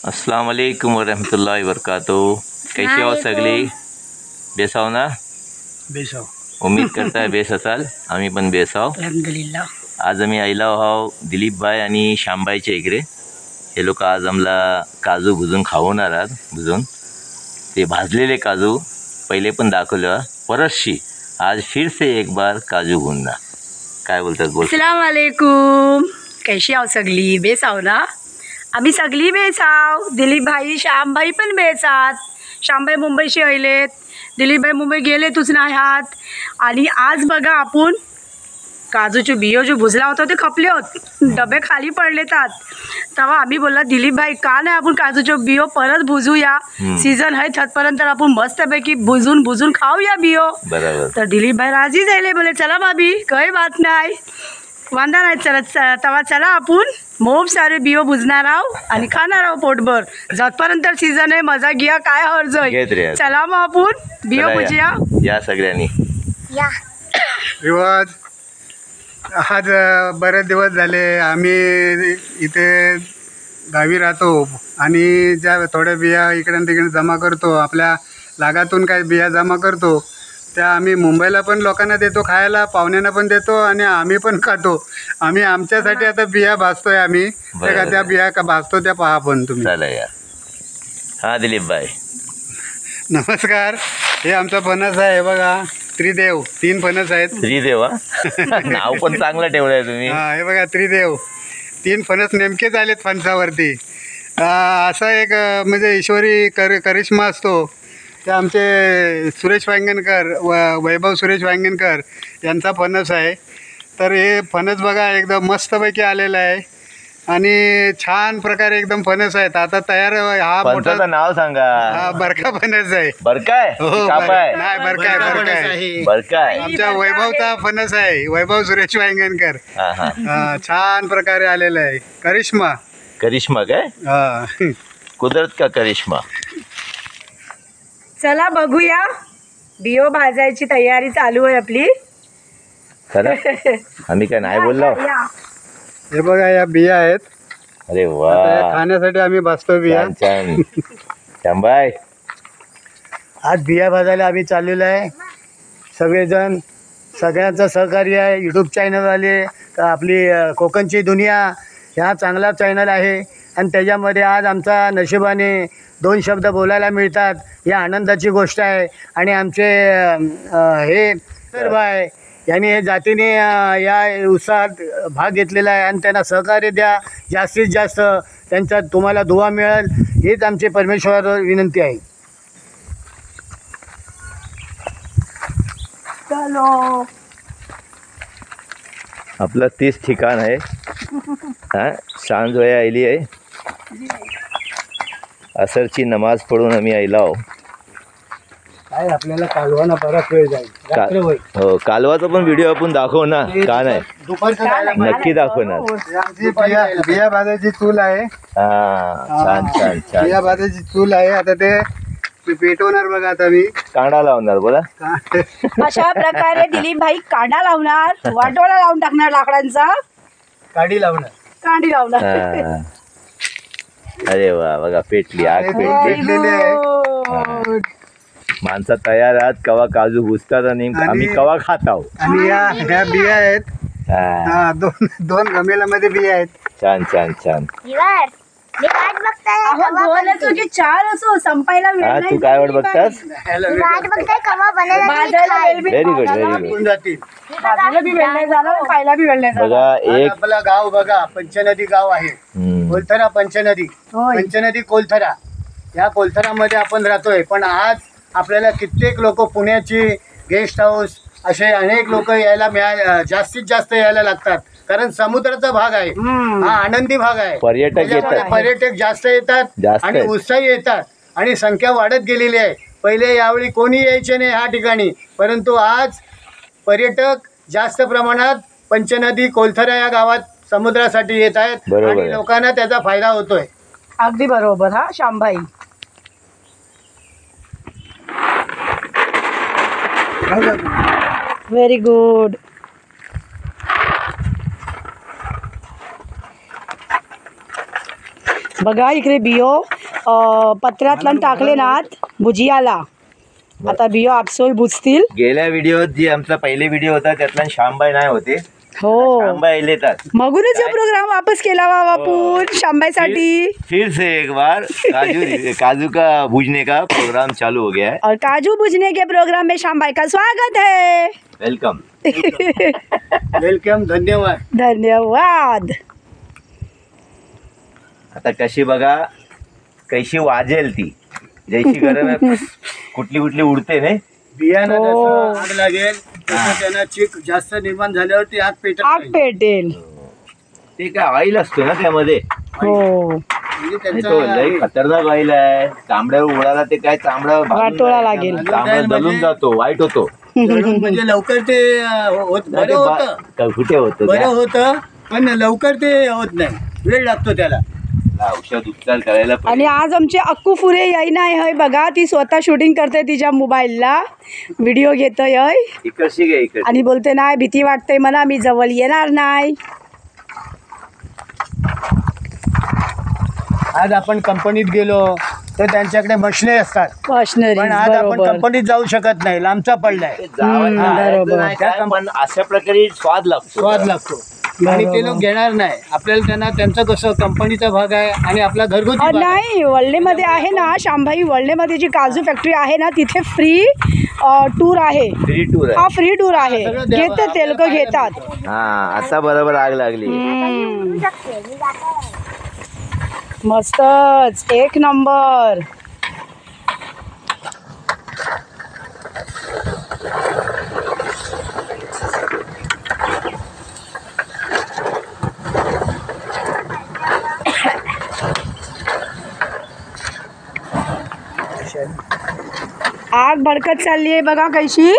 अस्सलाम वालेकुम वरहमतुल्लाहि वबरकातुहू। कैसे हो सगळे? बेसाव ना? बेसाव उम्मीद करता है बेस असाल. आम्ही पण बेसाव. अल्हम्दुलिल्लाह. आज आम्ही आयला आहो दिलीप भाई आणि श्यामबाईच्या इकडे. हे लोक आज आम्हाला काजू भुजून खावणार आहात. भुजून ते भाजलेले काजू पहिले पण दाखवलं परतशी. आज फिर से एक बार काजू भुनना. काय बोलतात? बोल. अस्सलाम वालेकुम. कैशी आहो सगळी? बेसाव ना? आम्ही सगळी बेसाव. दिलीप भाई श्याम भाई पण बेसात. श्यामबाई मुंबईशी आलेत, दिलीप भाई मुंबई गेलेतच नाही आहात. आणि आज बघा आपण काजूचे बियो जो भुजला होता ते खपले होत, डबे खाली पडलेतात. तेव्हा आम्ही बोलला दिलीप भाई का नाही आपण काजूचे बियो परत भुजूया. सीझन आहे तत्पर्यंत आपण मस्तपैकी भुजून खाऊया बियो. बरोबर. तर दिलीप भाई राजी झाले, बोले चला भाभी काही बात नाही, वांदा नाही. चला तेव्हा चला आपण खूप सारे बियो भुजणार आहो आणि खाणार आहो पोटभर. जतपर्यंत सीझन आहे मजा घ्या, काय हर्ज आहे. चला मग आपण बियो भुजिया या सगळ्यांनी या. रिवाज आज बरेच दिवस झाले आम्ही इथे गावी राहतो आणि ज्या थोड्या बिया इकडे तिकडे जमा करतो, आपल्या लागातून काही बिया जमा करतो, त्या आम्ही मुंबईला पण लोकांना देतो खायला, पाहुण्यांना पण देतो आणि आम्ही पण खातो. आम्ही आमच्यासाठी आता बिया भाजतोय. आम्ही त्या बिया का भाजतो त्या पहा पण तुम्ही. चला या. हा दिलीप भाई नमस्कार. हे आमचा फणस आहे बघा, त्रिदेव. 3 फणस आहेत. त्रिदेव नाव पण चांगलं ठेवलंय तुम्ही. हा, हे बघा त्रिदेव. 3 फणस नेमकेच आलेत फणसावरती. असा एक म्हणजे ईश्वरी करिश्मा असतो. ते आमचे सुरेश वांगणकर वैभव सुरेश वांगणकर यांचा फणस आहे. तर हे फणस बघा एकदम मस्तपैकी आलेला आहे आणि छान प्रकारे एकदम फणस आहेत. आता तयार हा मोठा नाव सांगा. हा बरका फणस आहे. बरकाय? हो, नाही बरकाय. बरकाय आमच्या वैभवचा फणस आहे, वैभव सुरेश वांगणकर. छान प्रकारे आलेला आहे. करिश्मा. करिश्मा काय? हा, कुदरत का करिश्मा. चला बघूया. बियो भाजायची तयारी चालू आहे आपली. खरं आम्ही काय नाही बोललो. हे बघा या बिया आहेत. अरे वा, आता या खाण्यासाठी आम्ही बसतो बिया. छान छान. श्यामबाई आज बिया भाजायला आम्ही चाललेलो आहे. सगळेजण, सगळ्यांचं सहकार्य आहे. यूट्यूब चॅनल आले तर आपली कोकणची दुनिया ह्या चांगला चॅनल आहे आणि त्याच्यामध्ये आज आमचा नशिबाने 2 शब्द बोलायला मिळतात. या आनंदाची गोष्ट आहे. आणि आमचे हे सरबाई यांनी हे जातीने या उत्साहात भाग घेतलेला आहे आणि त्यांना सहकार्य द्या. जास्तीत जास्त त्यांचा तुम्हाला दुवा मिळेल हीच आमची परमेश्वरावर विनंती आहे. चलो. आपलं 30 ठिकाण आहे. हा, सांज वया आयली आहे. असरची नमाज पडून आम्ही आयला आहो. काय आपल्याला कालवाना बराच वेळ जाईल. रात्र होईल. हो, कालवाचा पण व्हिडिओ आपण दाखवू ना. का नाही? दुपारचं जायला नक्की दाखवणार. आमची बिया भाजायची चूल आहे. हा, छान छान छान. बिया भाजायची चूल आहे. आता ते पेटवणार बघा. आता मी कांडा लावणार. बोला. अशा प्रकारे दिलीप भाई कांडा लावणार, वाटोळा लावून टाकणार लाकडांचा, काडी लावणार. कांडी लावणार. हा. अरे वा, बघा पेटली, आग पेटली. पेटलेली आहे. माणसं तयार आहात. कवा काजू घुसतात आणि आम्ही कवा खात आहोत. आणि ह्या बिया आहेत. हा, दोन गमेलामध्ये बिया आहेत. छान छान छान. रिवर्स. मी वाट बघताय कवा दोन असो की 4 असो, संपायला वेळ हा, नाही. तू काय वाट बघतास? मी वाट बघताय कवा बनायला भाजायला वेळ बी- व्हेरी गुड, व्हेरी गुड. निघून जातील. भाजायला बी वेळ नाही झाला, खायला बी वेळ नाही झाला. बघा एक आपला गाव बघा, पंचनदी गाव आहे. कोलथरा पंचनदी. होय. पंचनदी कोलथरा. या कोलथरामध्ये आपण राहतोय. पण आज आपल्याला कित्येक लोक पुण्याची गेस्ट हाऊस असे अनेक लोक यायला जास्तीत जास्त यायला लागतात. कारण समुद्राचा भाग आहे हा, आनंदी भाग आहे. पर्यटक त्याच्यामुळे येतात. पर्यटक जास्त येतात जास्त आणि आहेत. उत्साही येतात आणि संख्या वाढत गेलेली आहे. पहिले यावेळी कोणी यायचे नाही ह्या ठिकाणी, परंतु आज पर्यटक जास्त प्रमाणात पंचनदी कोलथरा या गावात समुद्रासाठी येत आहेत. बरोबर आणि आहे. लोकांना त्याचा फायदा होतोय. अगदी बरोबर. हा श्यामभाई. Very good. बघा इकडे बियो पत्र्यातला टाकले ना भुजियाला. आता बियो आपसोय बुजतील. गेल्या व्हिडिओत जी आमचा पहिले व्हिडिओ होता त्यातला श्यामबाई नाही होते. हो श्यामबाई येतात मगूनच प्रोग्राम वापस केला आपण शामबाईसाठी. फिर से एक बार काजू का भूजने का प्रोग्राम चालू हो गया है. और काजू भुजने के प्रोग्राम में शामबाई का स्वागत है. वेलकम. वेलकम. धन्यवाद. धन्यवाद. आता कशी बघा कशी वाजेल ती जैशी गरम आहे कुठली कुठली उडते नाही. बियाणं हो. जसं आग लागेल तसं त्यांना चीक जास्त निर्माण झाल्यावरती आग पेटत आग नाही. पेटेल. ते काय ऑइल असतो ना त्यामध्ये. हो म्हणजे आणि तो लय त्यांचा खतरनाक ऑइल आहे. तांबड्यावर उडाला ते काय तांबडा वाटोळा लागेल. तांबडा जलून जातो वाईट होतो. जळून म्हणजे लवकर ते बरं होतं. कुठे होतं बरं त्या? होतं पण लवकर ते होत नाही. वेळ लागतो त्याला. औषध उपचार करायला पाहिजे. आणि आज आमचे अक्कू फुरे याई नाही हय बघा. ती स्वतः शूटिंग करते तिच्या मोबाईलला. व्हिडिओ घेतोय हय इकडची घे इकडची. आणि बोलते नाही भीती वाटते मला मी जवळ येणार नाही. आज आपण कंपनीत गेलो तर त्यांच्याकडे मशने असतात. मशनरी पण आज आपण बरोबर. कंपनीत जाऊ शकत नाही. लांबचा पडलाय. जावं नाही, बरोबर. नाही काय, पण अशा प्रकारे स्वाद लागतो. स्वाद लागतो आणि ते लोक घेणार नाही. आपल्याला त्यांना त्यांचं कसं कंपनीचा भाग आहे आणि आपला घरगुती भाग आहे. नाही वळलेमध्ये आहे ना शामभाई वळलेमध्ये जी काजू फॅक्टरी आहे ना तिथे फ्री टूर आहे. फ्री टूर हा आहे. फ्री टूर आहे. सगळं द्यावं. घेतात ते लोक घेतात. हा असा बरोबर आग लागली. हम्म. मी जातो. मस्तच एक नंबर. आग भडकत चालली आहे बघा कैशी.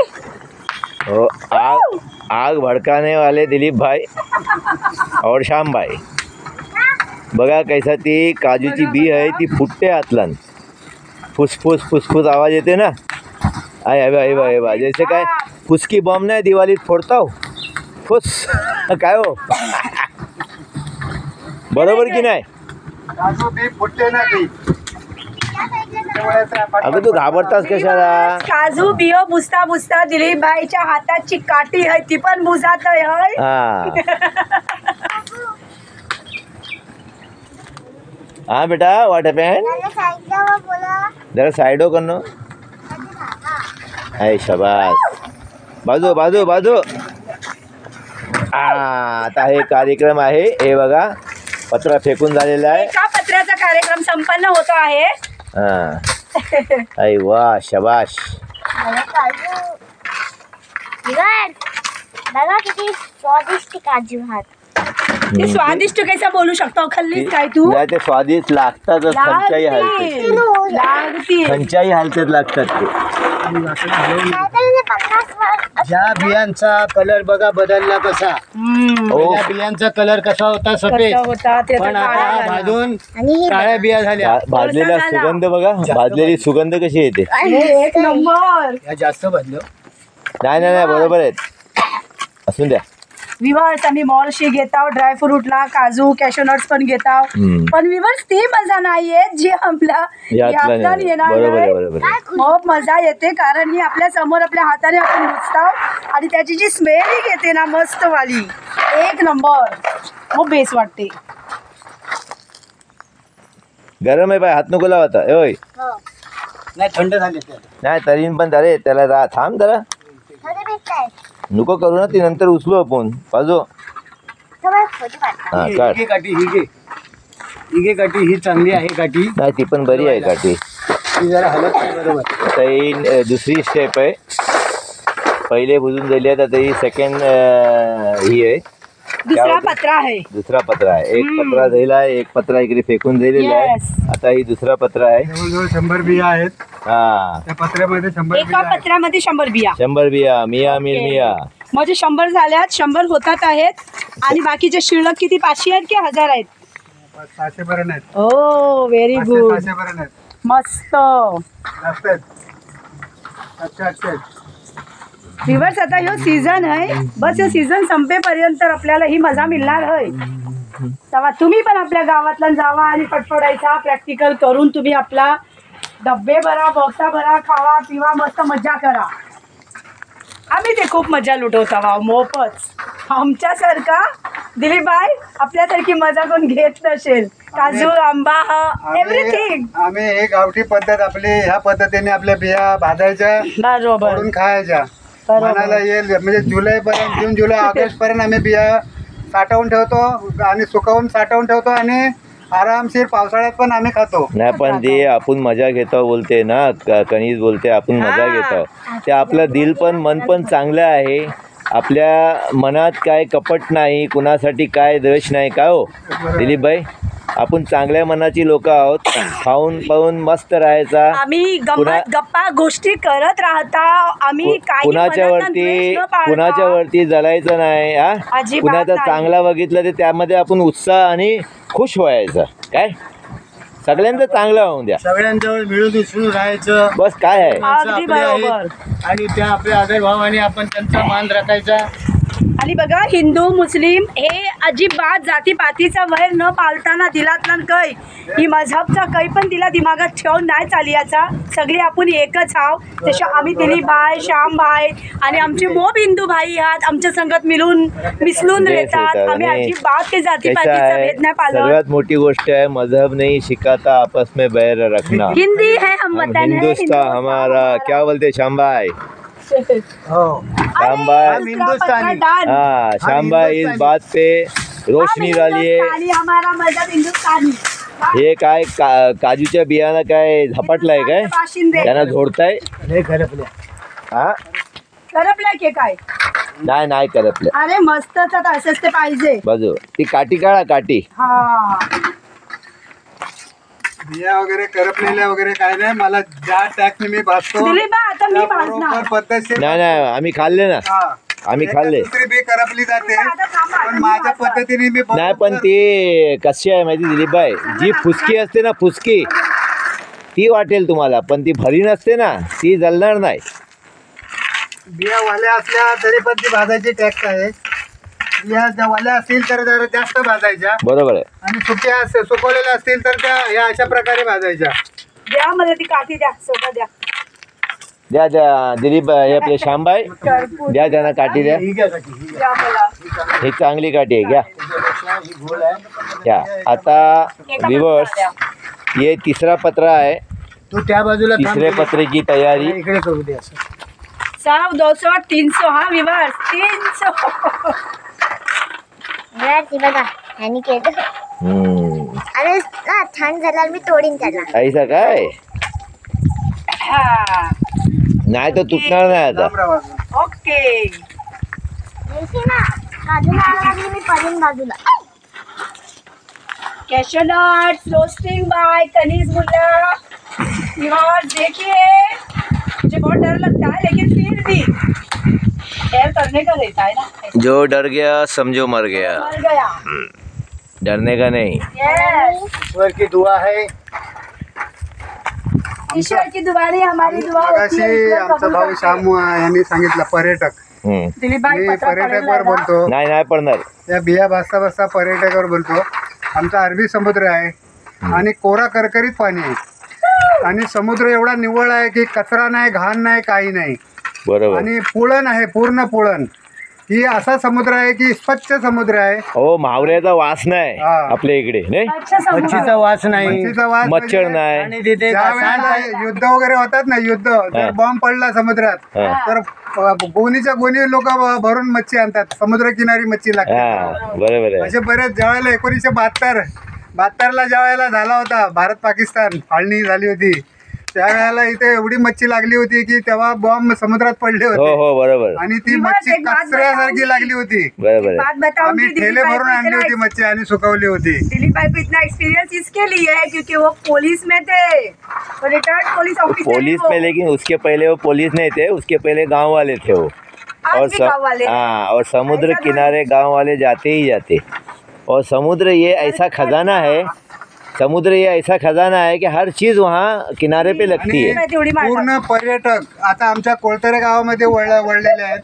हो आग आग भड़काने वाले दिलीप भाई और श्याम भाई. बघा कैसा ती काजूची बी आहे ती फुटते आतलन. फुसफुस फुसफुस आवाज येते ना. आहे बा जैसे काय फुसकी बॉम्ब नाही दिवाळीत फोडता हो फुस काय हो. बरोबर की नाही. काजू बी फुटते ना ती. अगं तू घाबरतास कशाला. काजू बियो बुजता बुजता दिलीप भाईच्या हाताची काठी आहे ती पण बुजात आहे. हा हाँ बेटा व्हाट हैपेंड. मला साईडला बोला. जरा साइड हो करनो. है शाबास. बाजू बाजू बाजू. आता हे कार्यक्रम आहे हे बघा पत्रा फेकून झालेला आहे. एका पत्र्याचा कार्यक्रम संपन्न होतो आहे. हा अय वा शाबाश. मला काजू. विराट, बघा किती स्वादिष्ट काजू आहात. ते स्वादिष्ट कैसा बोलू शकतो. खाल्लीस काय तू. नाही ते स्वादिष्ट लागतातच. खंचाई हलते. लागतील. खंचाई हलतेच लागतात ते. नाहीतर ते 50 वर ज्या बियांचा कलर बघा बदलला कसा. हम्म. हो त्या बियांचा कलर कसा होता सफेद. कसं होता ते आता पण काळा आता झाला. भाजून आणि हे काळ्या बिया झाल्या. भाजलेला कोळसा झाला. सुगंध बघा. भाजलेली सुगंध कशी येते. हे एक नंबर. या जास्त बदलो. नाही बरोबर आहेत. असून द्या. विवर्स आम्ही मॉलशी घेताव ड्रायफ्रूटला काजू कॅशोनट्स पण घेताव. हम्म. पण विवर्स ती मजा नाहीये जी आपला यातला नाही. येणार बरोबर आहे आहे. बरोबर आहे. खूप मजा येते कारण ही आपल्या समोर आपल्या हाताने आपण नुसताव आणि त्याची जी स्मेल येते ना मस्त वाली एक नंबर. मग बेस वाटते. गरम आहे बाय हात नको लावा आता. होय नाही थंड झाले ते. नाही तरी पण अरे त्याला थांब जरा. थोडे भेटताय. नको करू ना ती नंतर उचलू आपण. बाजू थोडं फोटो काढ. हा ही काढ. घे काठी ही घे. ही घे काठी ही चांगली आहे काठी. नाही ती पण बरी आहे काठी. ही जरा हलत नाही बरोबर. आता ही दुसरी स्टेप आहे. पहिले बुजून झाली आहे आता ही सेकंड ही आहे. दुसरा पत्रा आहे. दुसरा पत्रा आहे. एक पत्रा दिला आहे एक पत्रा इकडे फेकून दिलेला आहे. Yes. आता ही दुसरा पत्रा आहे. जवळजवळ 100 बिया आहेत हा त्या पत्र्यामध्ये. 100 एका बिया आहेत. पत्र्यामध्ये 100 बिया 100 बिया मिया मिल मिया. म्हणजे 100 झाल्यात 100 होतात आहेत. आणि बाकीचे शिल्लक किती 500 आहेत की 1000 आहेत. 500 पर्यंत आहेत. ओ व्हेरी 500 गुड. 600 पर्यंत आहेत. मस्त. जास्त आहेत. 700 आहेत. विवर्स आता ह्यो सीझन आहे. बस ह्यो सीझन संपेपर्यंत आपल्याला ही मजा मिळणार आहे. तेव्हा तुम्ही पण आपल्या गावातला जावा आणि फटफडायचा प्रॅक्टिकल करून तुम्ही आपला डब्बे भरा, बॉक्सा भरा, खावा पिवा, मस्त मजा करा. आम्ही ते खूप मजा लुटवता वा मोफच. आमच्यासारखा दिलीपबाई आपल्यासारखी मजा कोण घेत नसेल. काजू, आंबा, एव्हरीथिंग. आम्ही हे गावठी पद्धत आपली ह्या पद्धतीने आपल्या बिया भाजायच्या, बरोबर फोडून खायच्या. बरोबर. मनाला येईल म्हणजे जुलैपर्यंत, जून जुलै ऑगस्ट पर्यंत आम्ही बिया साठवून ठेवतो आणि सुकवून साठवून ठेवतो आणि आरामशीर पावसाळ्यात पण आम्ही खातो. नाही पण ते आपण मजा घेतो बोलते ना, कणीस बोलते आपण मजा घेतो. ते आपलं दिल पण मन पण चांगलं आहे. आपल्या मनात काय कपट नाही, कुणासाठी काय द्वेष नाही. काय हो दिलीपबाई, आपण चांगल्या मनाची लोक आहोत. खाऊन पाहून मस्त राहायचा. आम्ही गंमत गप्पा गोष्टी करत राहता. आम्ही काही कुणाच्या मनात द्वेष वरती न बाळगा. कुणाच्या वरती जलायचं नाही. हा अजिबात कुणाचा नाही. चांगला बघितलं तर त्यामध्ये आपण उत्साह आणि खुश व्हायचं. काय सगळ्यांचं चांगलं होऊन द्या, सगळ्यांजवळ मिळून मिसळून राहायचं. बस काय आहे. माणसं अगदी आपली आहेत बरोबर. आणि त्या आपल्या आदर भावाने आपण त्यांचा मान राखायचा. आणि बघा हिंदू मुस्लिम हे अजिबात जातीपातीचा वैर न पाळताना दिलातला कै ही मजहबचा कै पण तिला दिमागात ठेवून नाही चालियाचा. सगळे आपण एकच आहो. तसे आम्ही दिलीपभाई, श्यामभाई आणि आमचे मोब हिंदू भाई आहात. आमच्या संगत मिळून मिसळून राहतात. आम्ही अजिबात ते कैसा जातीपातीचा है, भेद नाही पाळत. सर्वात मोठी गोष्ट आहे मजहब नहीं सिखाता आपस में बैर रखना. हिंदी है हम वतन है हिंदुस्तान हमारा. क्या बोलते श्यामभाई? हो श्यामभाई, हम हिंदुस्तानी. हाँ श्यामभाई इस बात पे रोशनी डाली है. हमारा मजहब हिंदुस्तानी. हे काय काजूच्या बियाणं काय झपाटलाय काय, बाशिंदे त्यांना झोडताय. लय खरपल्या. हा करपलाय की काय? नाही नाही करपलं अरे मस्त असंच ते पाहिजे. बाजू ती काठी काढा, काठी. हा बिया वगैरे करपलेल्या वगैरे काय नाही. मला ज्या टॅक्सने मी भाजतो दिलीप आता मी त्या भाजणार. बरोबर पद्धतशीर नाही नाही आम्ही खाल्ले ना, हा. आम्ही एका खाल्ले. दुसरी बी करपली जाते आता थांबा, आता पण मी माझ्या भाजणार. पद्धतीने मी नाही पण ती कशी आहे माहिती दिलीपबाई, जी फुसकी असते ना, फुसकी ती वाटेल तुम्हाला, पण ती भरी नसते ना ती जलणार नाही. बिया वाल्या असल्या तरी पण ती भाजायची टॅक्स आहे. बिया ज्या वाल्या असतील तर जरा जास्त भाजायच्या बरोबर आहे. आणि सुकवलेल्या असतील तर त्या या अशा प्रकारे भाजायच्या. द्या मला ती काठी द्या, सोबत द्या. द्या द्या दिलीप हे आपले श्यामबाई कर्पूर द्या, त्यांना काठी द्या. ही घ्या काठी, ही घ्या. द्या मला. ही चांगली काठी आहे, घ्या त्याच्यापेक्षा ही घोळ आहे. घ्या. आता विवर्स हे तिसरा पत्र आहे. तू त्या बाजूला थांब. तिसरे पत्र की तयारी. इकडे करू दे असं. 100, 200, 300 हा विवर्स 300. ती बघा ह्यानी केलं. अरे ना छान झाला मी तोडीन त्याला. ऐसा काय हा नाही तर तुटणार नाही आता. लांब राहा. ओके. देखी ना बाजूला आला लागली मी पडीन बाजूला. Cashew nuts roasting by Kaneez Mulla. Viewers देखिए मुझे बहुत डर लगता है लेकिन फिर भी डर करने का रहता है ना. जो डर गया समझो मर गया. मर गया. डरने का नहीं. यस. ईश्वर की दुआ है. ईश्वर की दुआ नहीं हमारी दुआ होती है. मगाशी ईश्वर आमचा कबूल भाऊ करता है. श्यामू यांनी सांगितलं पर्यटक. दिलीप भाई मी पत्र पर्यटकवर पडेल ना. बोलतो. नाही नाही पडणार. या बिया भाजता भाजता पर्यटकावर बोलतो. आमचा अरबी समुद्र आहे आणि कोरा करकरीत पाणी आहे आणि समुद्र एवढा निव्वळ आहे की कचरा नाही, घाण नाही, काही नाही. बरोबर. आणि पुळण आहे, पूर्ण पुळण. ही असा समुद्र आहे की स्वच्छ समुद्र आहे. हो मावऱ्याचा वास नाही हा. आपल्या इकडे नाही. अच्छा समुद्र. मच्छीचा वास नाही. मच्छीचा वास मच्छर म्हणजे नाही. आणि तिथे ज्या वेळेला युद्ध वगैरे होतात ना, युद्ध जर बॉम्ब पडला समुद्रात हा. तर गोणीच्या गोणी लोक भरून मच्छी आणतात. समुद्रकिनारी मच्छी लागते. हा बरोबर आहे. असे बरेच ज्या वेळेला 1972ला ज्या वेळेला झाला होता भारत पाकिस्तान फाळणी झाली होती, त्यावेळेला इथे एवढी मच्छी लागली होती की तेव्हा बॉम्ब समुद्रात पडले हो होते हो बरोबर आणि ती विवाद मच्छी एक बात कचऱ्यासारखी बताऊंगी. लागली होती. बरोबर आहे. बात बताऊंगी आम्ही दिलीप ठेले भाई भरून को आणली इतना होती मच्छी आणि सुकवली होती. दिलीप भाई को इतना एक्सपीरियंस इसके लिए है क्योंकि वो पुलिस में थे, वो रिटायर्ड पुलिस ऑफिसर. पुलिस में, लेकिन उसके पहले वो पुलिस नहीं थे, उसके पहले गांव वाले थे वो. आज भी गाँव वाले. हाँ और समुद्र ऐसा किनारे गांव वाले जाते ही जाते. और समुद्र ये ऐसा खजाना है, समुद्र ये ऐसा खजाना है कि हर चीज वहाँ किनारे पे लगती है. तेवढी मारतात. पूर्ण पर्यटक आता आमच्या कोळतरे गावामध्ये वळलेले आहेत.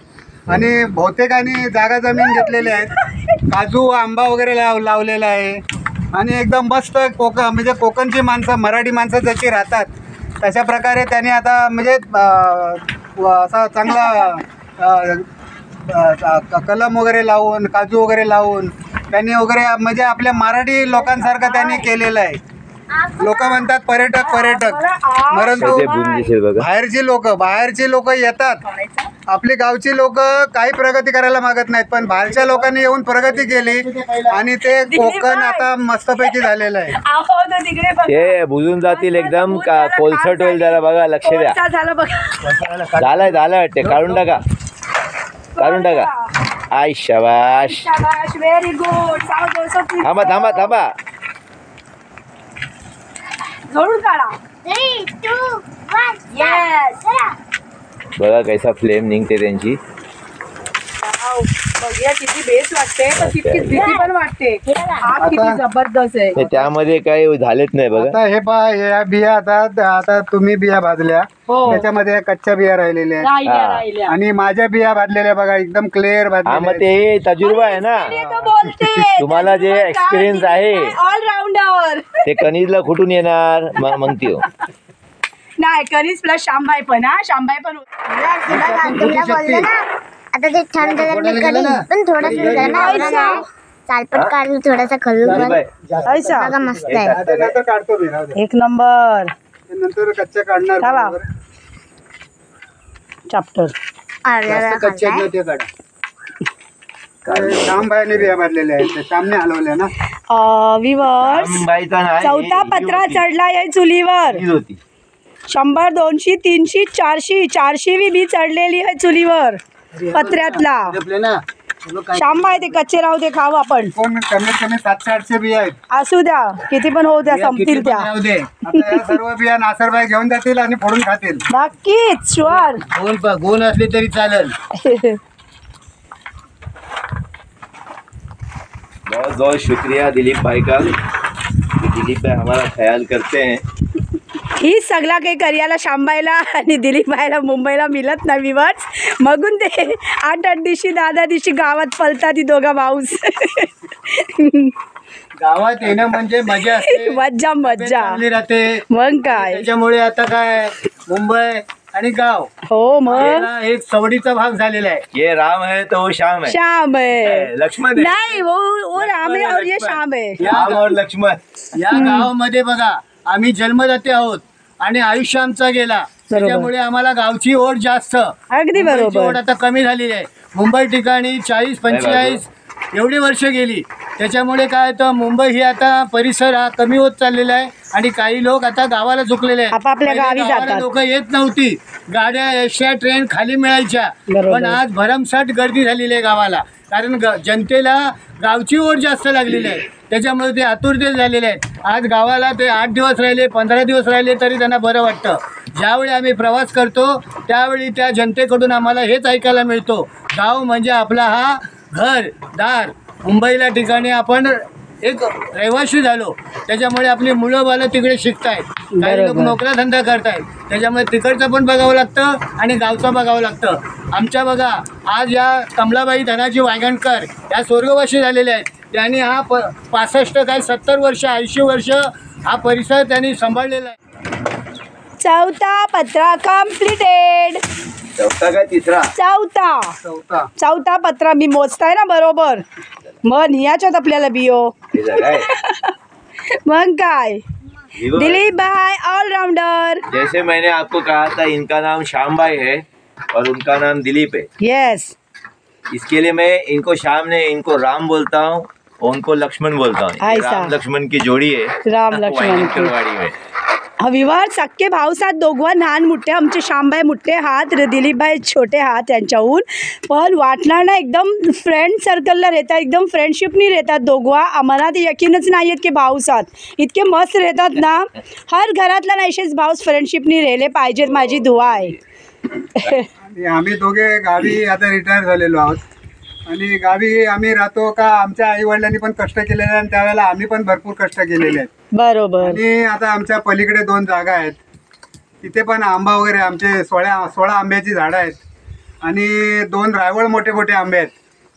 आणि बहुतेकांनी जागा जमीन घेतलेल्या आहेत, काजू आंबा वगैरे लावलेला आहे आणि एकदम मस्त म्हणजे कोकणची माणसं, मराठी माणसं जशी राहतात तशा प्रकारे त्यांनी आता म्हणजे असा चांगला कलम वगैरे लावून, काजू वगैरे लावून त्यांनी वगैरे म्हणजे आपल्या मराठी लोकांसारखं त्यांनी केलेलं आहे. लोक म्हणतात पर्यटक परंतु बाहेरची लोक येतात, आपली गावची लोक काही प्रगती करायला मागत नाहीत, पण बाहेरच्या लोकांनी येऊन प्रगती केली आणि ते कोकण आता मस्तपैकी झालेलं आहे. ते बुजून जातील एकदम का कोलसट होईल जरा बघा, लक्ष द्या. झालंय वाटते, काढून टाका. आय शाबाश. Very good. थांबा जोडून काढा. 3, 2, 1 येस. बघा कैसा फ्लेम निघते त्यांची. बघूया किती बेस वाटते, तर तितकी भीती पण वाटते. हा किती जबरदस्त आहे. हे त्यामध्ये काही झालेच नाही बघा. आता हे पहा, या बिया आता तुम्ही बिया भाजल्या, हो. त्याच्यामध्ये कच्च्या बिया राहिलेल्या आहेत राहिल्या. आणि माझ्या बिया भाजलेल्या बघा, एकदम क्लिअर हा, मग भाजलेल्या ते तजुर्बा आहे ना, तुम्हाला जे एक्सपिरियन्स आहे ऑलराऊंडर. ते कणीजला कुठून येणार मग ती नाही, कणीस प्लस शांबाई पण. शांबाई पण तुला बोललो ना, आता ते छान झालं मी करीन, पण थोडंसं चालपट काढून थोडासा खलून बघा, मस्त आहे. नंतर काढतो मी, राहू दे. एक नंबर. नंतर कच्च्या काढणार चला. बरोबर. चॅप्टर. जास्त कच्चे आहेत ना ते काढा. काय श्यामबाईने बिया भाजलेल्या आहेत, ते श्यामने हलवल्या ना. विवर्स, चौथा पत्रा चढला या चुलीवर. होती 100, 200, 300, 400 बी चढलेली आहे चुलीवर पत्र्यातला. आपले ना शांबाई ते कच्चे राहू दे, खाऊ आपण. कोण कमीत कमी 700-800 बिया आहेत. असू द्या, किती पण होऊ द्या, संपतील त्या. राहू दे. आता या सर्व बिया नासरबाई घेऊन जातील आणि फोडून खातील. नक्कीच, शुअर. गुण असली तरी चालेल. बहुत बहुत शुक्रिया दिलीप भाई का. दिलीप भाई हमारा ख्याल करते हैं. ही सगळा काही करियाला शांबाईला आणि दिलीप भाईला मुंबईला मिळत नाही विवर्स. मगून ते 8 दिवशी 10 दिवशी गावात पलतात ती दोघा भाऊस. गावात येणं म्हणजे मजा असते, मज्जा चांगली राहते. मग काय. त्याच्यामुळे आता काय मुंबई आणि गाव हो, मग याला एक सवडीचा भाग झालेला आहे. ये राम है तो वो श्याम है. शाम है. लक्ष्मण है. नाही, वो राम है और ये शाम है. राम और लक्ष्मण. या गावामध्ये बघा, आम्ही जन्मदाते आहोत आणि आयुष्य आमचा गेला, त्याच्यामुळे आम्हाला गावची ओढ जास्त. अगदी मुंबईची बरोबर. ओढ आता कमी झालेली आहे. मुंबई ठिकाणी 40-45 एवढी वर्ष गेली, त्याच्यामुळे काय तर मुंबई ही आता परिसर हा कमी होत चाललेला आहे आणि काही लोक आता गावाला झुकलेले आहेत. आपापल्या गावी जातात. लोक येत नव्हती, गाड्या एसट्या ट्रेन खाली मिळायच्या, बरोबर. पण आज भरमसाठ गर्दी झालेली आहे गावाला, कारण जनतेला गावची ओढ जास्त लागलेली आहे, त्याच्यामुळे ते आतुरते झालेले आहेत. आज गावाला ते 8 दिवस राहिले, 15 दिवस राहिले तरी त्यांना बरं वाटतं. ज्यावेळी आम्ही प्रवास करतो त्यावेळी त्या जनतेकडून आम्हाला हेच ऐकायला मिळतो, गाव म्हणजे आपला हा घर दार. मुंबईला ठिकाणी आपण एक रहिवासी झालो, त्याच्यामुळे आपली मुलं बालं तिकडे शिकतायत, काही लोक नोकऱ्या धंदा करतायत, त्याच्यामुळे तिकडचं पण बघावं लागतं आणि गावचं बघावं लागतं. आमच्या बघा, आज या कमलाबाई धनाजी वायगणकर या स्वर्गवासी झालेल्या आहेत. त्यांनी हा 65 काय 70 वर्ष 80 वर्ष हा परिसर त्यांनी सांभाळलेला आहे. चौथा पत्रा कम्प्लिटेड. चौथा काय तिसरा? चौथा पत्रा मी मोजताय ना बरोबर, मग याच्यात आपल्याला बियो. मग काय. दिलीप भाई ऑलराउंडर. जैसे मैंने आपको कहा था, इनका नाम श्याम भाई है और उनका नाम दिलीप है. यस. इसके लिए मैं इनको श्याम ने इनको राम बोलता हूँ और उनको लक्ष्मण बोलता हूँ. ऐसा. राम लक्ष्मण की जोड़ी है राम लक्ष्मण की. वाड़ी में. विवार सक्के भाऊ सात दोघं लहान मोठे, आमचे श्यामबाई मोठे हात, दिलीपभाई छोटे हात त्यांच्याहून, पण वाटणार ना एकदम फ्रेंड सर्कलला राहतात, एकदम फ्रेंडशिपनी राहतात दोघं. आम्हाला ते यकीनच नाही आहेत की भाऊ सात इतके मस्त राहतात ना. हर घरातला नाहीशेच भाऊ फ्रेंडशिपनी राहिले पाहिजेत, माझी दुआ आहे. आम्ही दोघे गावी आता रिटायर झालेलो आहोत आणि गावी आम्ही राहतो का आमच्या आई वडिलांनी पण कष्ट केलेले आहे आणि त्यावेळेला आम्ही पण भरपूर कष्ट केलेले आहेत. बरोबर. आणि आता आमच्या पलीकडे 2 जागा आहेत, तिथे पण आंबा वगैरे आमचे 16 आंब्याची झाडं आहेत आणि 2 रायवळ मोठे मोठे आंबे आहेत,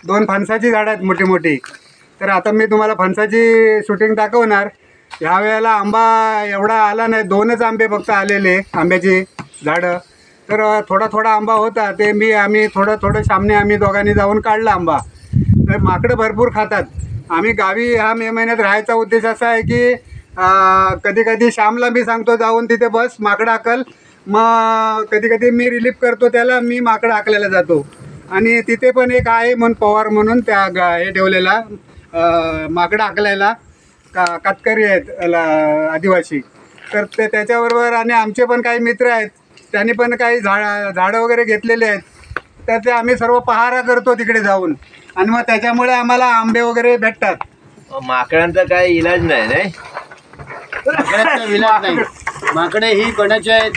2 फणसाची झाडं आहेत मोठी मोठी. तर आता मी तुम्हाला फणसाची शूटिंग दाखवणार. ह्या वेळेला आंबा एवढा आला नाही, 2च आंबे फक्त आलेले आंब्याची झाडं. तर थोडा थोडा आंबा होता, ते आम्ही थोडं सामने आम्ही दोघांनी जाऊन काढला आंबा. तर माकडं भरपूर खातात. आम्ही गावी ह्या मे महिन्यात राहायचा उद्देश असा आहे की कधी कधी श्यामला मी सांगतो जाऊन तिथे बस माकडं हाकल, मग कधी कधी मी रिलीफ करतो त्याला, मी माकडं हाकलायला जातो. आणि तिथे पण एक आहे म्हणून पवार म्हणून त्या हे ठेवलेला माकडं हाकलायला कातकरी आहेत आदिवासी. तर ते त्याच्याबरोबर आणि आमचे पण काही मित्र आहेत, त्यांनी पण काही झाडं वगैरे घेतलेले आहेत. तर ते आम्ही सर्व पहारा करतो तिकडे जाऊन, आणि मग त्याच्यामुळे आम्हाला आंबे वगैरे भेटतात. माकडांचा काय इलाज नाही नाही. माकडांचा विलास नाही. माकडे ही कोणाचे आहेत,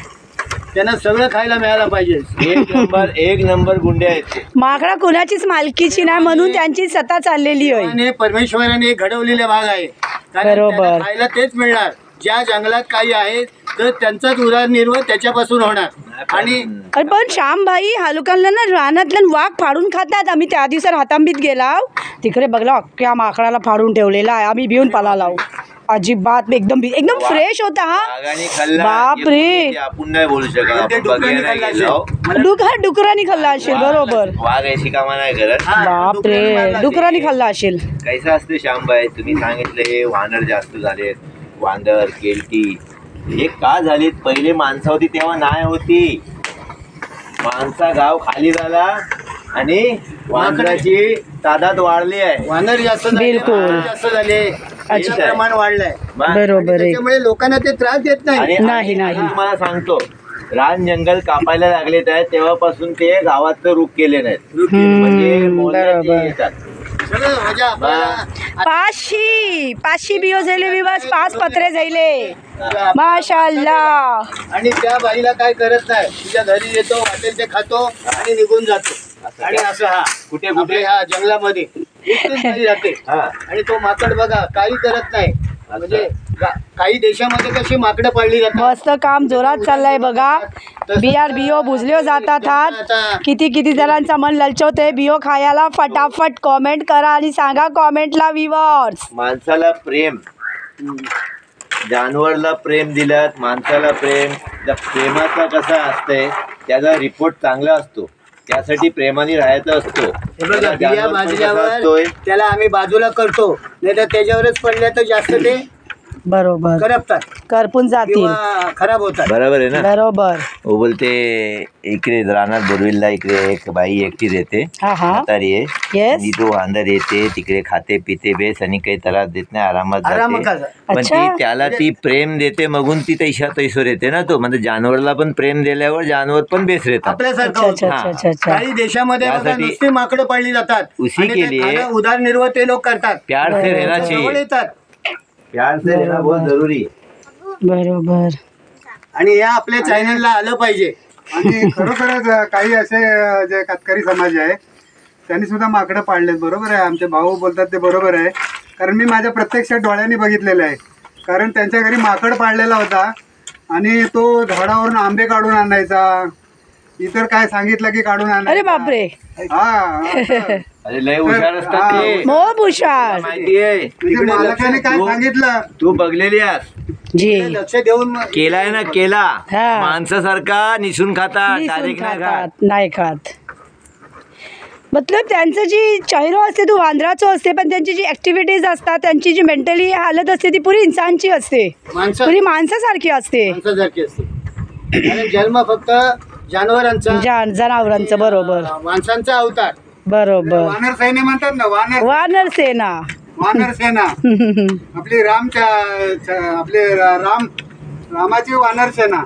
त्यांना सगळं खायला मिळायला पाहिजे. एक नंबर गुंडे आहेत ते. माकडा कोणाचीच मालकीची नाही म्हणून त्यांची सत्ता चाललेली आहे. आणि परमेश्वराने घडवलेले भाग आहे, कारण बरोबर. त्यांना खायला तेच मिळणार. ज्या जंगलात काही आहे तर त्यांचाच उदरनिर्वाह त्याच्यापासून होणार. आणि अरे पण श्यामबाई हा लोकांना ना रानातलं वाघ फाडून खातात. आम्ही त्या दिवसा हातांबीत गेला, तिकडे बघला अख्ख्या माकडाला फाडून ठेवलेला आहे. आम्ही भिवून पाला अजिबात एकदम फ्रेश होता हा. वाघाने खाल्ला, बापरे. ते आपण नाही बोलू शकत. ते आपण डुकरांनी बघायला खाल्ला गेलो. डुकरांनी खाल्ला असेल. बरोबर. वाघ अशी कामा नाही करत. बापरे, डुकरांनी खाल्ला असेल. कैसा असते श्यामबाई, तुम्ही सांगितले वानर जास्त झालेत, वांदर केलटी हे का झालीत. पहिले माणसं होती तेव्हा नाही होती. माणसा गाव खाली झाला आणि वानराची तादाद वाढली आहे. वानर जास्त झाले, बिलकुल. वानर जास्त झाले, याचं प्रमाण वाढलंय. बरोबर आहे. त्याच्यामुळे लोकांना ते त्रास देत नाही. आणि नाही, नाही. तुम्हाला सांगतो, रान जंगल कापायला लागलेत आहेत तेव्हापासून ते गावातलं रुख केले नाहीत. म्हणजे मोलण्यात बरोबर. येतात. सगळं मजा आपल्याला. 500 बियो झाले विवास, 5 पत्रे झाले. माशाअल्लाह. आणि त्या बाईला काय करत नाही, तुझ्या घरी येतो, वाटेल ते खातो आणि निघून जातो. आणि असं कुठे आपल्या ह्या जंगलामध्ये एकटीच बाई राहते. हा. आणि तो माकड बघा काही करत नाही. म्हणजे काही देशामध्ये कशी माकडं पाळली जातात. मस्त काम जोरात चाललंय बघा. बियो भुजल्यो जातात हात. किती जणांचा मन ललचवते बियो खायला. फटाफट कॉमेंट करा आणि सांगा कॉमेंटला व्ह्यूअर्स. माणसाला प्रेम, जानवरला प्रेम दिलात, माणसाला प्रेम. त्या प्रेमाचा कसा असतंय, त्याचा रिपोर्ट चांगला असतो. त्यासाठी प्रेमाने राहायचं असतो. हे बघा, बिया भाजल्यावर त्याला आम्ही बाजूला करतो, नाही तर त्याच्यावरच पडल्या तर जास्त ते बरोबर करपतात करपून जातील. किंवा खराब होतात. बरोबर आहे ना. बरोबर. वो बोलते इकडे रानात बोरविलला इकडे एक बाई एकटी देते, हा हा. म्हातारी आहे. येस. आणि तो वांदर येते तिकडे, खाते पिते बेस आणि काही त्रास देत नाही, आरामात आरामात जाते. खातात. पण अच्छा. ती त्याला ती प्रेम देते, मगून ती तैसोर येते ना. तो म्हणजे जानवरला पण प्रेम दिल्यावर जानवर पण बेस राहतात. आपल्यासारखं अच्छा होतं. अच्छा अच्छा अच्छा. काही देशामध्ये बघा, त्यासाठी नुसती माकडं पाळली जातात. उसी आणि के ते लिए खाणं, उदरनिर्वाह ते लोक करतात. प्यार से रहना जवळ चाहिए. येतात. प्यार से रहना बहुत जरूरी है. बरोबर. आणि या आपल्या चॅनलला आलं पाहिजे. आणि खरोखरच काही असे जे कातकरी समाज आहे त्यांनी सुद्धा माकडं पाळलेत. बरोबर आहे, आमचे भाऊ बोलतात ते बरोबर आहे. कारण मी माझ्या प्रत्यक्ष डोळ्यांनी बघितलेलं आहे. कारण त्यांच्या घरी माकड पाळलेला होता आणि तो झाडावरून आंबे काढून आणायचा, इतर काय सांगितलं की काढून आणायचा. अरे बापरे. हा. अरे लय हुशार असतात ते. मोब हुशार. माहितीये, म्हणजे मालकाने काय सांगितलं, तू बघलेली आहेस. जी. लक्ष देऊन केलाय ना, केला. हा. माणसासारखा निसून खाता, निसून डायरेक्ट नाही खात. खातात, नाही खात. मतलब त्यांचं जी चेहरा असते तो वांद्राचं असते, पण त्यांची जी ऍक्टिव्हिटीज असतात, त्यांची जी मेंटली हालत असते ती पुरी इंसानची असते, माणसं पुरी माणसासारखी असते. माणसासारखी असते. आणि जन्म फक्त जनावरांचा, जनावरांचं. बरोबर माणसांचा अवतार. बरोबर. वानर सैन्य म्हणतात ना, वानर सेना. वानर सेना. आपली आपले रामाची वानर सेना.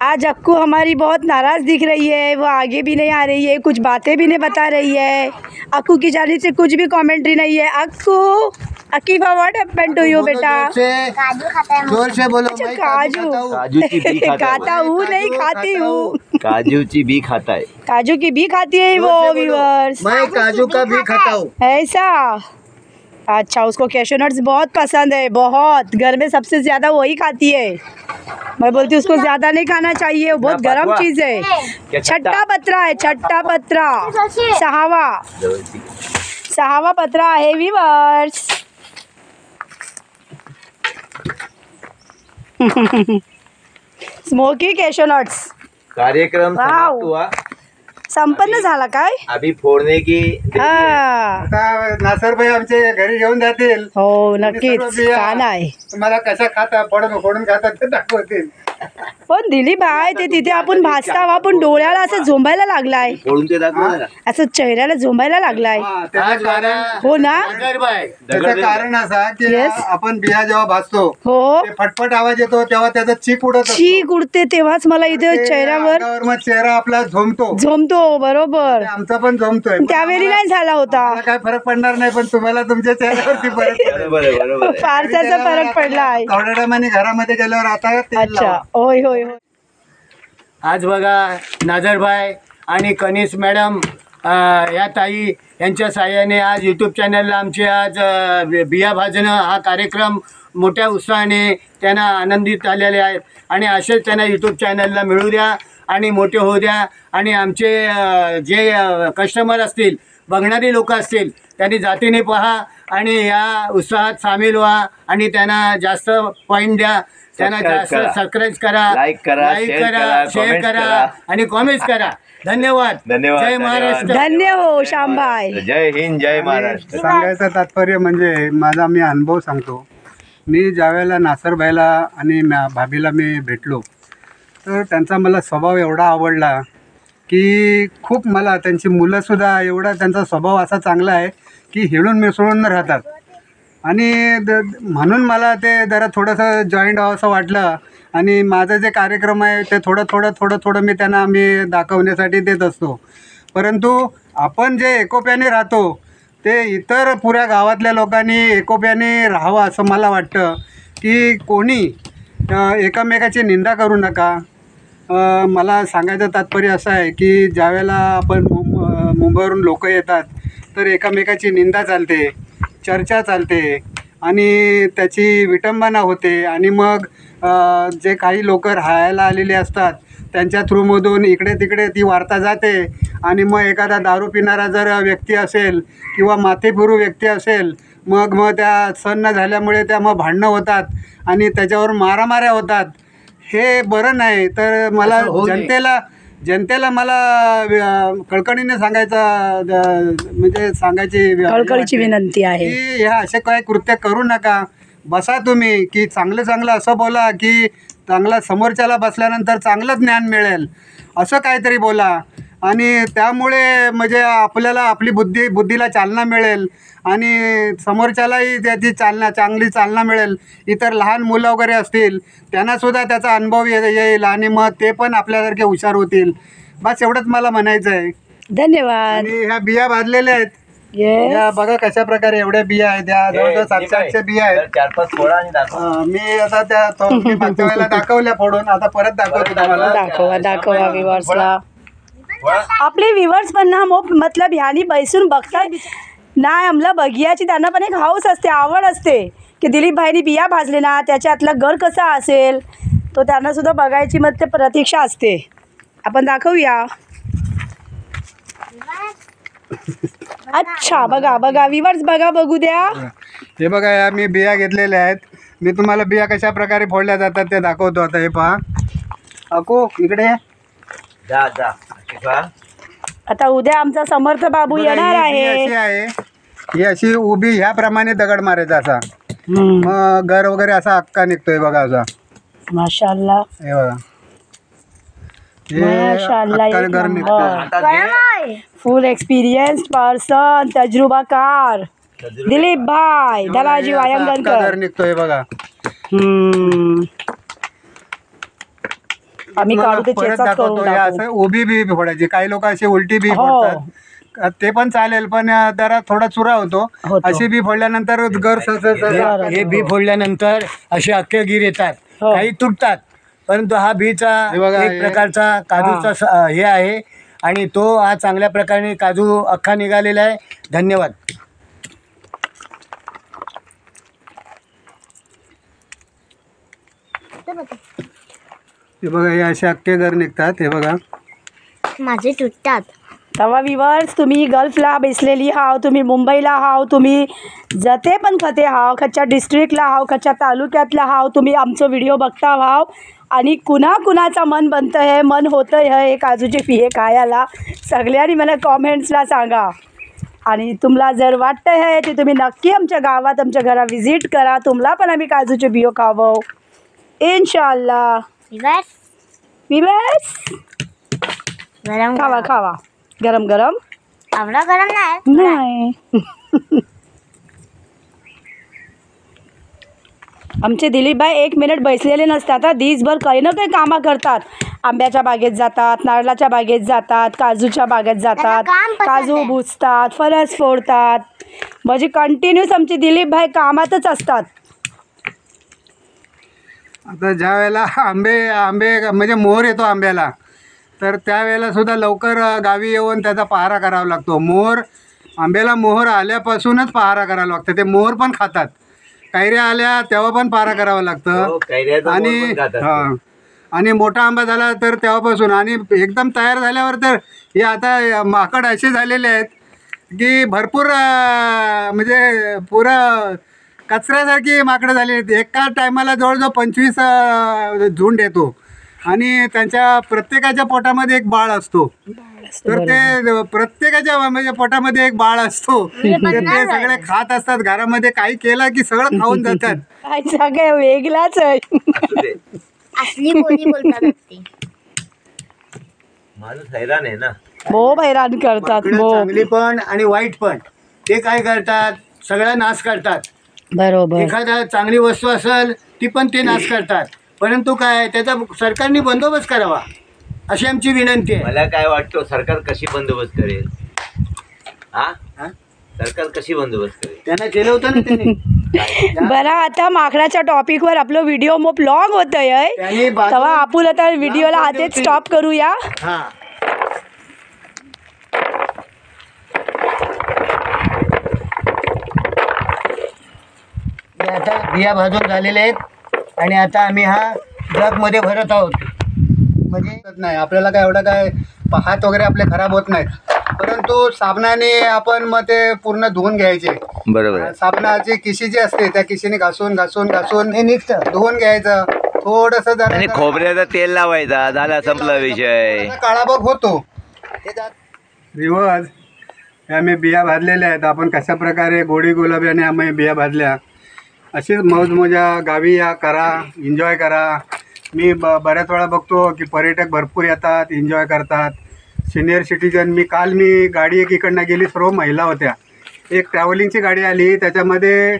आज अक्कू हमारी बहुत नाराज़ दिख रही है, वो आगे भी नहीं आ रही है, कुछ बातें भी नहीं बता रही है. अक्कू की जाने से कुछ भी कमेंट्री नहीं है. Akku, Akifa what happened to you बेटा? काजू खाता है. जोर से बोलो. अच्छा, मैं काजू. खाता हूँ. काजूची बी खाता हूँ नहीं खाती हूँ. काजूची बी खाताय. काजू की भी खाती है वो जोर से बोलो. व्यूअर्स. मैं काजू का भी खाता हूँ. ऐसा. अच्छा, उसको कैशू नट्स बहुत पसंद है, बहुत. घर में सबसे ज़्यादा वही खाती है. मैं बोलती हूँ उसको ज्यादा नहीं खाना चाहिए, वो बहुत ना, गर्म पाचवा. चीज है. क्या छट्टा पत्रा आहे, छट्टा पत्रा. सहावा पत्रा आहे व्हिवर्स. स्मोकी कॅशनट्स कार्यक्रम वाव. समाप्त हुआ. संपन्न झाला काय? अभी फोड़ने की हा. आता नासरभाई आमचे घरी घेऊन जातील. हो आणि नक्कीच. सर्व बिया का नाही. तुम्हाला कशा खाता फोडून खातात ते दाखवतील. पण दिलीप भाई ते तिथे आपण भाजता आपण डोळ्याला असं झोंबायला लागलाय, फोड़ून ते दाखव जरा. असं चेहऱ्याला झोंबायला लागलाय. हा, त्याचं कारण हो ना. त्याचं कारण असा की Yes. आपण बिया जेव्हा भाजतो हो. ते फटफट आवाज येतो तेव्हा त्याचा चीक उडत असतो. चीक उडते तेव्हाच मला इथे ते चेहऱ्यावर अंगावर मग चेहरा आपला झोमतो. झोंबतो. बरोबर. ते आमचा पण झोमतोय. पण त्यावेळी नाही झाला होता. आम्हाला काय फरक पडणार नाही, पण तुम्हाला तुमच्या चेहऱ्यावरती फरक पडेल. बरोबर आहे, बरोबर आहे. फारसाचा फरक पडला आहे. थोड्या टायमाने घरामध्ये गेल्यावर आता तेल अच्छा. लावा. होय होय होय. आज बघा नाझरभाई आणि कनिष मॅडम या ताई यांच्या साहाय्याने आज यूट्यूब चॅनलला आमचे आज बिया भाजणं हा कार्यक्रम मोठ्या उत्साहाने त्यांना आनंदित आलेले आहेत. आणि असेच त्यांना यूट्यूब चॅनलला मिळू द्या आणि मोठे होऊ द्या. आणि आमचे जे कस्टमर असतील, बघणारी लोक असतील, त्यांनी जातीने पहा आणि या उत्साहात सामील व्हा आणि त्यांना जास्त पॉईंट द्या. त्यांना जास्त सबस्क्राईब करा, लाईक करा, शेअर करा, शेअर कमेंट्स करा करा. आणि कॉमेंट्स करा. धन्यवाद. धन्यवाद, जय धन्यवाद. महाराष्ट्र. धन्य हो श्यामभाई. जय हिंद, जय महाराष्ट्र. सांगायचं तात्पर्य म्हणजे माझा मी अनुभव सांगतो. मी ज्यावेळेला नासरभाईला आणि भाभीला मी भेटलो तर त्यांचा मला स्वभाव एवढा आवडला की खूप मला त्यांची मुलंसुद्धा एवढा त्यांचा स्वभाव असा चांगला आहे की हिळून मिसळून राहतात. आणि म्हणून मला ते जरा थोडंसं जॉईंट व्हावं असं वाटलं. आणि माझं जे कार्यक्रम आहे ते थोडं मी त्यांना दाखवण्यासाठी देत असतो. परंतु आपण जे एकोप्याने राहतो ते इतर पुऱ्या गावातल्या लोकांनी एकोप्याने राहावं असं मला वाटतं. की कोणी एकमेकाची निंदा करू नका. मला सांगायचं तात्पर्य असं आहे की ज्यावेळेला आपण मुंबईवरून लोक येतात तर एकमेकाची निंदा चालते, चर्चा चालते आणि त्याची विटंबना होते. आणि मग जे काही लोक राहायला आलेले असतात त्यांच्या थ्रूमधून इकडे तिकडे ती वार्ता जाते. आणि मग एखादा दारू पिणारा जर व्यक्ती असेल किंवा माथेफिरू व्यक्ती असेल मग त्या सण न झाल्यामुळे त्या मग भांडणं होतात आणि त्याच्यावर मारामाऱ्या होतात. हे बरं नाही. तर मला असं होऊ नये. जनतेला मला कळकळीने सांगायची कळकळीची विनंती आहे. की ह्या असे काय कृत्य करू नका. बसा तुम्ही की चांगलं असं बोला की चांगला समोरच्याला बसल्यानंतर चांगलं ज्ञान मिळेल असं काहीतरी बोला. आणि त्यामुळे म्हणजे आपल्याला आपली बुद्धीला चालना मिळेल आणि समोरच्यालाही त्याची चांगली चालना मिळेल. इतर लहान मुलं वगैरे असतील त्यांनासुद्धा त्याचा अनुभव येईल आणि मग ते पण आपल्यासारखे हुशार होतील. बस एवढंच मला म्हणायचं आहे. धन्यवाद. आणि ह्या बिया भाजलेल्या आहेत. येस. या बघा कशा प्रकारे एवढ्या बिया आहेत. त्या जवळजवळ 700 बिया आहेत. 4-5 फोडा आणि दाखव. मी आता मी मागच्या वेळेला दाखवल्या फोडून, आता परत दाखवतो तुम्हाला. दाखवा व्ह्युअर्सला. आपले व्ह्युअर्स पण ना मतलब ह्यानी बैसून बघताय नाही. आम्हाला बघियाची त्यांना पण एक हाऊस असते, आवड असते की दिलीप भाईनी बिया भाजले ना त्याच्यातला गर कसा असेल तो त्यांना सुद्धा बघायची मग ते प्रतीक्षा असते. आपण दाखवूया. अच्छा बघा व्ह्युअर्स बघू द्या. हे बघा या मी बिया घेतलेल्या आहेत. मी तुम्हाला बिया कशा प्रकारे फोडल्या जातात ते दाखवतो. आता हे पहा. अको इकडे जा आता उद्या आमचा समर्थ बाबू बघा, येणार ही बी आहे. अशी आहे. ही अशी उभी ह्याप्रमाणे दगड मारायचा असा. मग घर वगैरे असा अक्का निघतोय बघा असा. माशाल्लाह. हे बघा हे माशाल्लाह, अक्का एक घर नंबर. निघतोय. फुल एक्सपिरियन्स्ड पर्सन, तजुर्बाकार दिलीप भाई दलाजी अक्का घर वायंगणकर. निघतोय बघा. आम्ही काढू ते परत चेचाच दाखवतो. करून हे दाखवू. असं उभी बी फोडायची. काही लोक अशी उलटी बी हो. फोडतात. ते पण चालेल पण जरा थोडा चुरा होतो. अशी बी फोडल्यानंतर घर हे बी फोडल्यानंतर असे अख्खे गिर येतात, हो. काही तुटतात. परंतु हा बीचा हे बघा, एक हे- प्रकारचा काजूचा हे आहे आणि तो हा चांगल्या प्रकारे काजू अख्खा निघालेला आहे. धन्यवाद. हे बघा, हे असे अख्खे घर निघतात. हे बघा, माझे तुटतात. तेव्हा विवर्स तुम्ही गल्फला बेसलेली हाव, तुम्ही मुंबईला हाव, तुम्ही जते पण खते हाव, खच्च्या डिस्ट्रिक्टला हाव, खच्च्या तालुक्यातला हाव, तुम्ही आमचं व्हिडिओ बघता हाव आणि कुणाचं मन बनतं आहे, मन होतं आहे हे काजूचे बिये खायला, सगळ्यांनी मला कॉमेंट्सला सांगा. आणि तुम्हाला जर वाटतं आहे ते तुम्ही नक्की आमच्या गावात आमच्या घरा व्हिजिट करा, तुम्हाला पण आम्ही काजूचे बियो खावं इन्शाअल्लाह. विवर्स गरम खावा खावा, गरम गरम आवडा गरम नाही. नाही. आमचे दिलीपभाई 1 मिनिट बसलेले नसतात, दिसभर काही ना काही कामं करतात. आंब्याच्या बागेत जातात, नारळाच्या बागेत जातात, काजूच्या बागेत जातात, त्यांना काम पसंत काजू आहे. बुजतात, फणस फोडतात, म्हणजे कंटिन्यूस आमचे दिलीपभाई कामातच असतात. आता ज्या वेळेला आंबे म्हणजे मोहर येतो आंब्याला, तर त्यावेळेला सुद्धा लवकर गावी येऊन त्याचा पहारा करावा लागतो. आंब्याला मोहर आल्यापासूनच पहारा करावा लागतं. ते मोहर पण खातात. कैऱ्या आल्या तेव्हा पण पहारा करावं लागतं. आणि हां, आणि मोठा आंबा झाला तर तेव्हापासून, आणि एकदम तयार झाल्यावर तर हे आता माकड असे झालेले आहेत की भरपूर म्हणजे पुरं कचऱ्यासारखी माकडं झाली आहेत. एका टायमाला जवळजवळ 25 झुंड येतो आणि त्यांच्या प्रत्येकाच्या पोटामध्ये एक बाळ असतो. तर ते प्रत्येकाच्या म्हणजे पोटामध्ये एक बाळ असतो. तर ते सगळे खात असतात. घरामध्ये काही केलं की सगळं खाऊन जातात. काय सगळं वेगळाच आहे. असली बोली बोलतात ते. माणूस हैराण आहे ना. खूप हैराण करतात. माकडं चांगली पण आणि वाईट पण. ते काय करतात, सगळा नाश करतात. बरोबर. एखादा चांगली वस्तू असेल ती पण ते नाश करतात. परंतु काय, त्याचा सरकारने बंदोबस्त करावा अशी आमची विनंती आहे. मला काय वाटतं, सरकार कशी बंदोबस्त करेल? हा, हा? सरकार कशी बंदोबस्त करेल? त्यांना केलं होतं ना त्यांनी. बरं, आता माकडाच्या टॉपिकवर आपलं व्हिडिओ मग लॉंग होतंय, त्यांनी बाजू- तेव्हा आपण आता व्हिडिओला आधीच स्टॉप करूया. हा, हे आता बिया भाजून झालेले आहेत आणि आता आम्ही हा जगमध्ये भरत आहोत. म्हणजे नाही, आपल्याला काय एवढं काय हात वगैरे आपले खराब होत नाहीत. परंतु साबणाने आपण मग ते पूर्ण धुवून घ्यायचे. बरोबर आहे. साबणाची किशी जी असते त्या किशीने घासून घासून घासून हे निघतं. धुवून घ्यायचं. थोडंसं जरा आणि खोबऱ्याचं तेल लावायचा, झाला संपला विषय. काळाबग होतो. रिवाज हे आम्ही बिया भाजलेल्या आहेत. आपण कशा प्रकारे गोडी गुलाबीने आम्ही बिया भाजल्या. अशीच मौजमजा गावी या, करा, एन्जॉय करा. मी बऱ्याच वेळा बघतो की पर्यटक भरपूर येतात, एन्जॉय करतात. सिनियर सिटीजन, काल मी गाडी एक इकडनं गेली, सर्व महिला होत्या. एक ट्रॅव्हलिंगची गाडी आली, त्याच्यामध्ये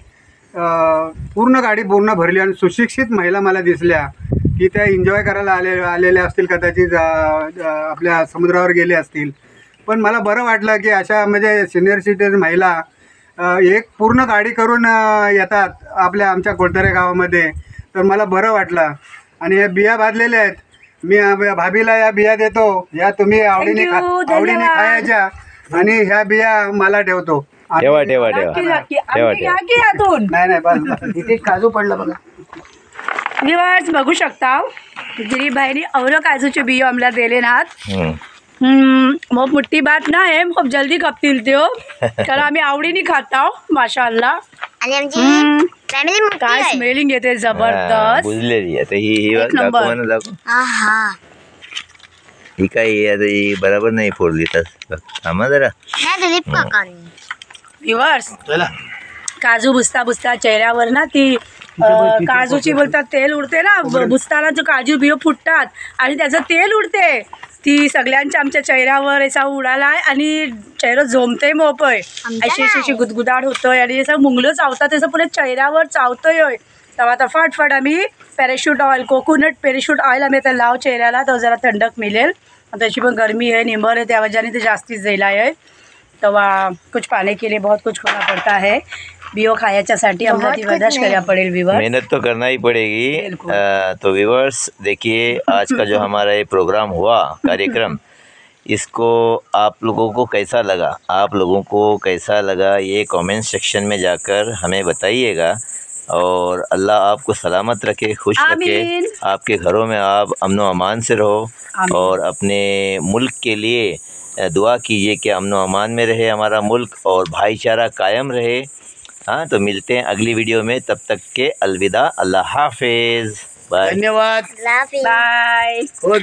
पूर्ण गाडी पूर्ण भरली आणि सुशिक्षित महिला मला दिसल्या की त्या एन्जॉय करायला आलेल्या असतील, कदाचित आपल्या समुद्रावर गेले असतील. पण मला बरं वाटलं की अशा म्हणजे सिनियर सिटीजन महिला एक पूर्ण गाडी करून येतात आमच्या कोळतरे गावामध्ये. तर मला बरं वाटलं. आणि हे बिया भाजलेल्या आहेत. मी भाभीला या बिया देतो, या तुम्ही आवडीने Thank you, आवडीने धन्यवाद. खायच्या, आणि ह्या बिया मला ठेवतो. ठेवा ठेवा ठेवा नक्की, नक्की. ठेवा आम्ही घ्या ठेवा. की यातून. नाही बस. इथे काजू पडला बघा. विवर्स बघू शकता, दिलीपभाईनी और काजूचे बियो आम्हाला दिले नात. मग मोठी बात नाही, खूप जल्दी खपतील त्यो, कारण आम्ही आवडीने खाताव. माशाअल्लाह. आणि आमची हम्म. फॅमिली मोठी काय आहे. स्मेलिंग येते हा, जबरदस्त. बुजलेली आता ही एक दाखव नंबर. म्हणून दाखव. आहा. ही काय आता ही बरोबर नाही फोडली तर थांबा जरा. नाही दिलीप काकांनी. विवर्स चला, काजू बुजता बुजता चेहऱ्यावर ना ती काजूची बोलतात तेल उडते ना, बुजताना जो काजू बियो फुटतात आणि त्याचं तेल उडते, ती सगळ्यांच्या आमच्या चेहऱ्यावर असा उडाला आहे आणि चेहरा झोमतोय मोपय, अशी अशी अशी गुदगुदाट होतोय आणि असं मुंगलं चावतात, त्याचं पुढे चेहऱ्यावर चावतोय. तेव्हा आता फटफट आम्ही parachute oil, coconut parachute oil आम्ही आता लाव चेहऱ्याला, तो जरा थंडक मिळेल. त्याची पण गरमी आहे, निंबर आहे, त्या वजहने ते जास्तीच जायला आहे. तेव्हा कुछ पाने के लिए बहुत कुछ होना पड़ता है. बियो खायाच्यासाठी आम्हाला ती बर्दाश्त करायला पडेल. विवर मेहनत तो करना ही पड़ेगी. बिल्कुल. तो व्यूवर्स देखिए, आज का जो हमारा ये प्रोग्राम हुआ, कार्यक्रम, इसको आप लोगों को कैसा लगा? आप लोगों को कैसा लगा ये कमेंट सेक्शन में जाकर हमें बताइएगा. और अल्लाह आपको सलामत रखे, खुश रखे, आमीन। आपके घरों में आप अमन व अमान से रहो आमीन। और अपने मुल्क के लिए दुआ कीजिए कि अमन व अमान में रहे हमारा मुल्क और भाईचारा कायम रहे। हाँ, तो मिलते हैं अगली वीडियो में, तब तक के अलविदा, अल्लाह हाफिज़, बाय। धन्यवाद। लाफी बाय। बहुत